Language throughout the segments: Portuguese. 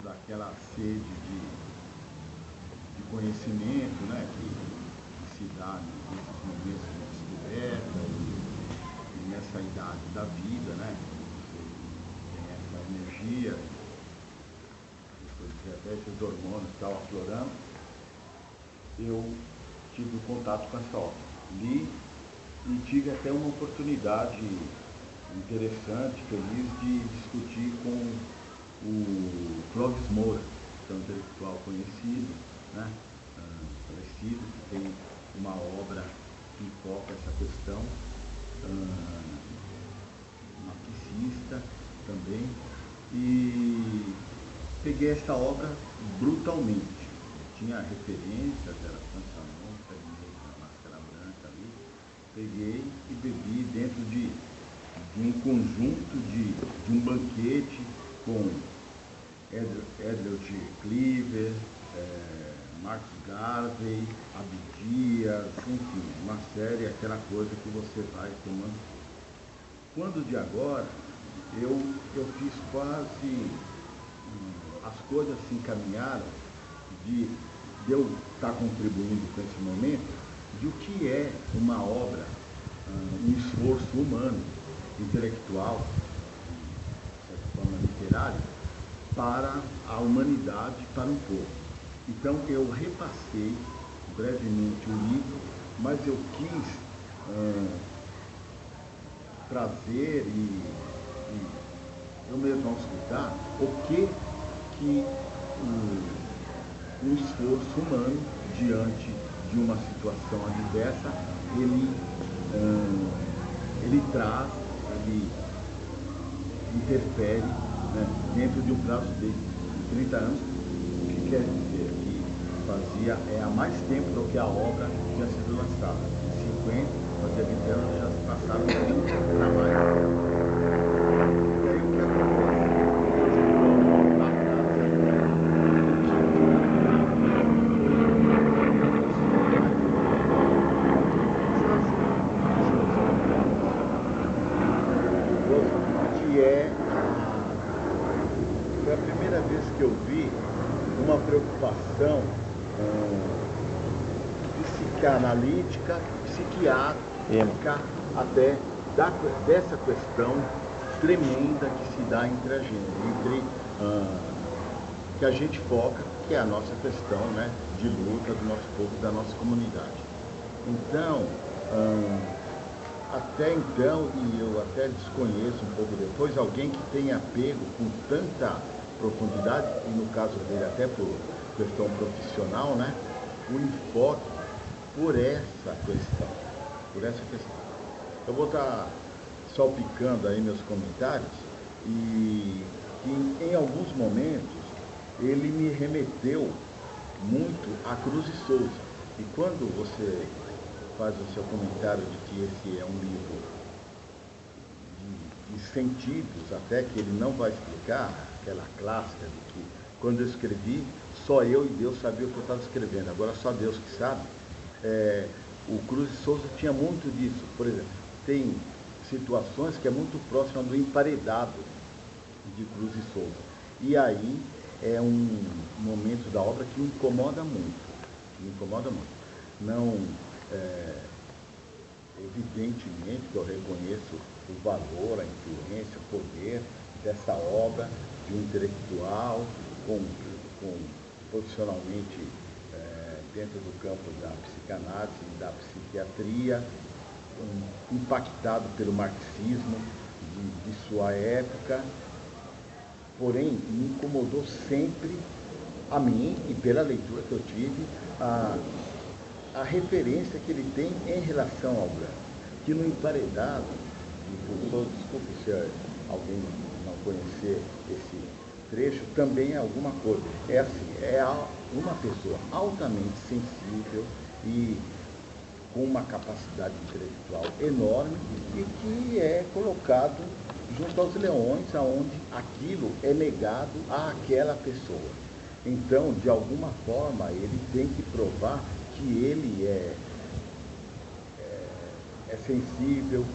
daquela sede de conhecimento, né, que se dá nesses momentos de descoberta e nessa idade da vida, né, você tem essa energia, até esses hormônios que estavam aflorando. Eu tive contato com essa obra, li e tive até uma oportunidade interessante, feliz, de discutir com o Clóvis Moura, que é um intelectual conhecido, né, falecido, que tem uma obra que foca essa questão, marxista também, e peguei essa obra brutalmente. Tinha referências, era França Nonca, Máscara Branca ali, peguei e bebi dentro de um conjunto de um banquete com Edward Cleaver, Marcus Garvey, Abdias, enfim, uma série, aquela coisa que você vai tomando. Quando de agora, eu fiz quase, as coisas se encaminharam de eu estar contribuindo com esse momento, de o que é uma obra, um esforço humano, intelectual, de certa forma literário, para a humanidade, para um povo. Então eu repassei brevemente o livro, mas eu quis trazer e eu mesmo auscultar o que um esforço humano diante de uma situação adversa, ele traz, ele interfere, né, dentro de um prazo de 30 anos, o que quer dizer que há mais tempo do que a obra tinha sido lançada. Em 50, fazia 20 anos, já se passaram 30 para mais. E aí o que acontece? Foi a primeira vez que eu vi uma preocupação psicanalítica, psiquiátrica, até dessa questão tremenda que se dá entre a gente, que a gente foca, que é a nossa questão, né, de luta do nosso povo, da nossa comunidade. Então, até então, e eu até desconheço um pouco depois, alguém que tenha pego com tanta profundidade, e no caso dele até por questão profissional, né, o enfoque por essa questão. Eu vou estar salpicando aí meus comentários, e em alguns momentos ele me remeteu muito a Cruz e Souza. E quando você faz o seu comentário de que esse é um livro de sentidos, até que ele não vai explicar, aquela clássica de que quando eu escrevi, só eu e Deus sabia o que eu estava escrevendo, agora só Deus que sabe. O Cruz e Souza tinha muito disso. Por exemplo, tem situações que é muito próxima do emparedado de Cruz e Souza. E aí é um momento da obra que me incomoda muito. Não, evidentemente que eu reconheço o valor, a influência, o poder dessa obra de um intelectual com profissionalmente dentro do campo da psicanálise e da psiquiatria, impactado pelo marxismo de sua época, porém me incomodou sempre, a mim, e pela leitura que eu tive, a referência que ele tem em relação ao branco, que no emparedado, desculpe se alguém não conhecer esse trecho, também é alguma coisa. É assim, uma pessoa altamente sensível e com uma capacidade intelectual enorme e que é colocado junto aos leões, aonde aquilo é negado àquela pessoa. Então, de alguma forma, ele tem que provar que ele é sensível,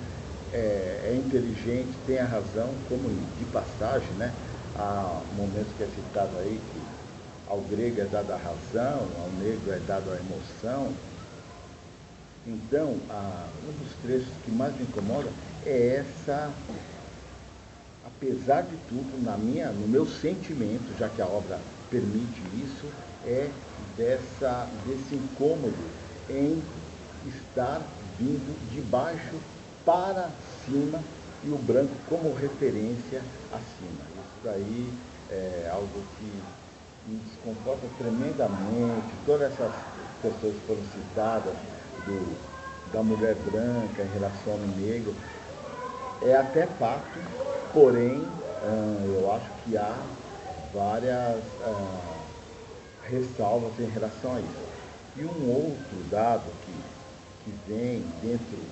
é inteligente, tem a razão, como de passagem, né? há momentos que é citado aí que ao grego é dada a razão, ao negro é dado a emoção. Então, um dos trechos que mais me incomoda é essa, apesar de tudo, no meu sentimento, já que a obra permite isso, é desse incômodo em estar vindo de baixo para cima e o branco como referência acima. Isso daí é algo que me desconforta tremendamente. Todas essas questões que foram citadas da mulher branca em relação ao homem negro é até fato, porém eu acho que há várias ressalvas em relação a isso. E um outro dado que vem dentro de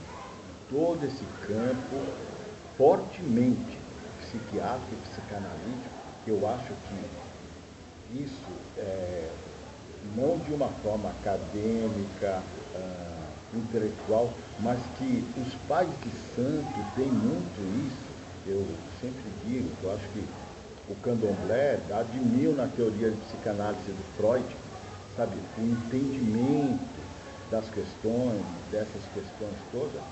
todo esse campo fortemente psiquiátrico e psicanalítico, eu acho que isso não de uma forma acadêmica, intelectual, mas que os pais de santo têm muito isso. Eu sempre digo, eu acho que o candomblé admiro na teoria de psicanálise do Freud, sabe, o entendimento das questões, dessas questões todas.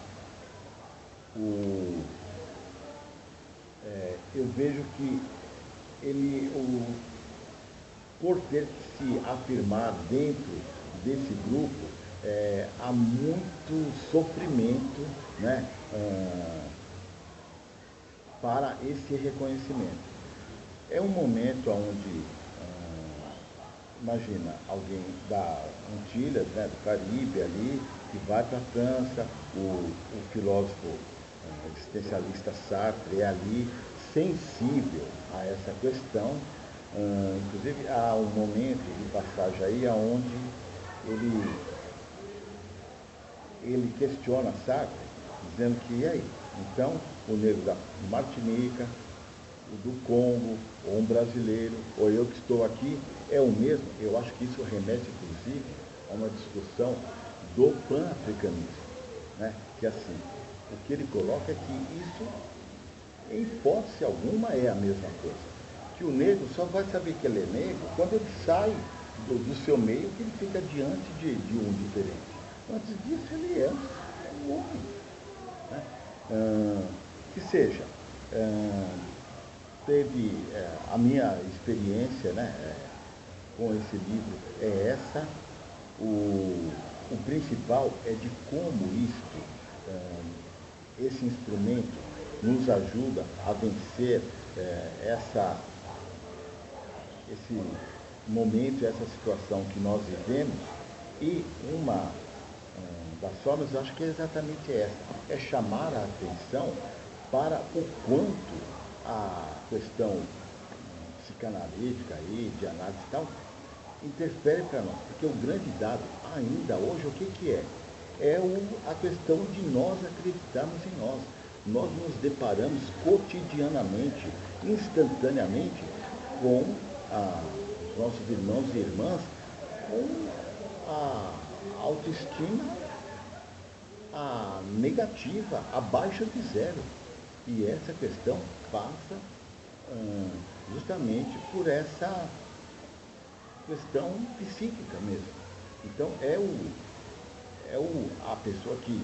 Eu vejo que por ter que se afirmar dentro desse grupo, há muito sofrimento, né, para esse reconhecimento. É um momento onde, imagina, alguém da Antilhas, né, do Caribe ali, que vai para a França, o filósofo existencialista Sartre é ali sensível a essa questão. Inclusive há um momento de passagem aí onde ele questiona Sartre, dizendo que, e aí, então o negro da Martinica, o do Congo, ou um brasileiro, ou eu que estou aqui, é o mesmo. Eu acho que isso remete, inclusive, a uma discussão do pan-africanismo, né? Que assim, o que ele coloca é que isso, em hipótese alguma, é a mesma coisa. Que o negro só vai saber que ele é negro quando ele sai do seu meio, que ele fica diante de um diferente. Antes disso, ele é um homem. Né? Que seja, teve a minha experiência, né, com esse livro é essa. O principal é de como esse instrumento nos ajuda a vencer esse momento, essa situação que nós vivemos. E uma das formas, eu acho que é exatamente essa, é chamar a atenção para o quanto a questão psicanalítica aí, de análise e tal, interfere para nós. Porque o grande dado, ainda hoje, o que é? É a questão de nós acreditarmos em nós. Nós nos deparamos cotidianamente, instantaneamente, com os nossos irmãos e irmãs com a autoestima negativa, abaixo de zero. E essa questão passa justamente por essa questão psíquica mesmo. Então a pessoa que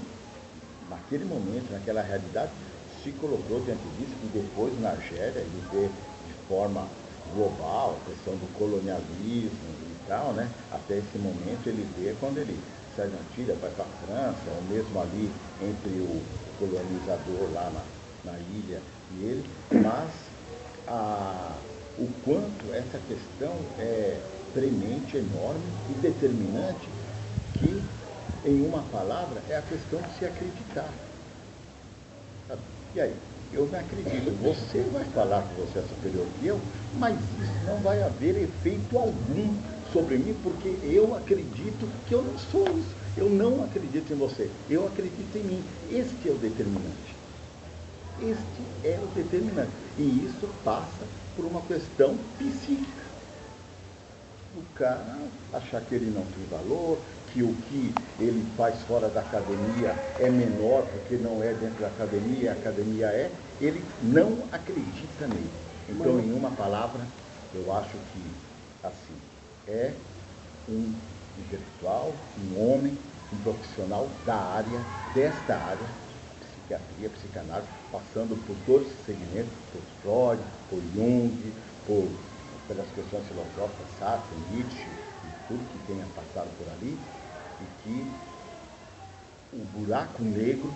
naquele momento, naquela realidade, se colocou diante disso, e depois na Argélia ele vê de forma global a questão do colonialismo e tal, né? Até esse momento ele vê quando ele sai da Antilha, vai para a França, ou mesmo ali entre o colonizador lá na ilha e ele, mas o quanto essa questão é premente, enorme e determinante, que, em uma palavra, é a questão de se acreditar. Sabe? E aí, eu não acredito. Você vai falar que você é superior que eu, mas isso não vai haver efeito algum sobre mim, porque eu acredito que eu não sou isso. Eu não acredito em você, eu acredito em mim. Este é o determinante. Este é o determinante. E isso passa por uma questão psíquica. O cara achar que ele não tem valor, que o que ele faz fora da academia é menor porque não é dentro da academia, a academia é, ele não acredita nele. Então, em uma palavra, eu acho que, assim, é um intelectual, um homem, um profissional desta área, psiquiatria, psicanálise, passando por todos os segmentos, por Freud, por Jung, pelas questões filosóficas, Sartre, Nietzsche, e tudo que tenha passado por ali, e que o buraco negro,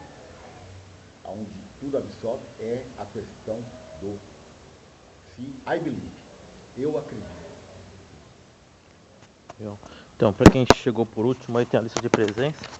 onde tudo absorve, é a questão do I believe. Eu acredito. Então, para quem chegou por último, aí tem a lista de presença.